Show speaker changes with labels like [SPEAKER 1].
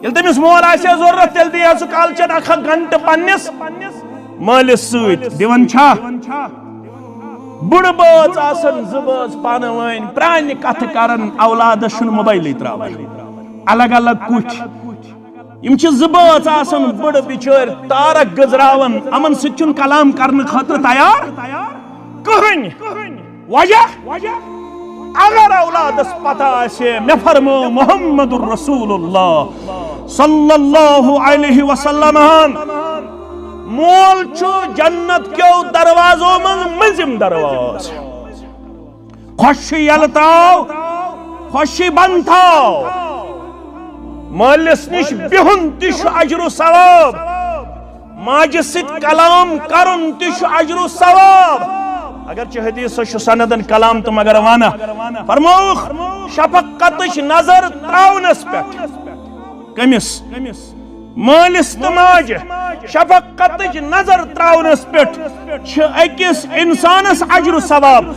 [SPEAKER 1] ये तमिस मोल आसे जरूरत तेल दिया सु कालचन अख घंटे पन्निस मालिस सत दिवन छा बुड़ बच आसन जबच पानवन प्रान कथ करन औलाद शुन मोबाइल त्रावन अलग अलग कुछ इम जबच आसन बुड़ बिचर तारक गजरावन अमन सुन कलाम करने खतर तैयार कहन वजह अगर औलादस पता आसे मे फरमो मुहम्मदुर रसूलुल्लाह सल्लल्लाहु अलैहि वसल्लम मोल छु जन्नत क्यों दरवाजों में मजिम दरवाज खुशी यलताओ खुशी बनताओ मालिस निश बिहुन तिश अजरु सवाब माज सित कलाम करुन तिश अजरु सवाब अगर हदीस सनदन कलाम तो मगर वाना फरमोख शफकत नजर त्रावनस पे कमिस मालिस तो माज शफकत नजर त्रावनस पे अकिस इंसानस अजरु सवाब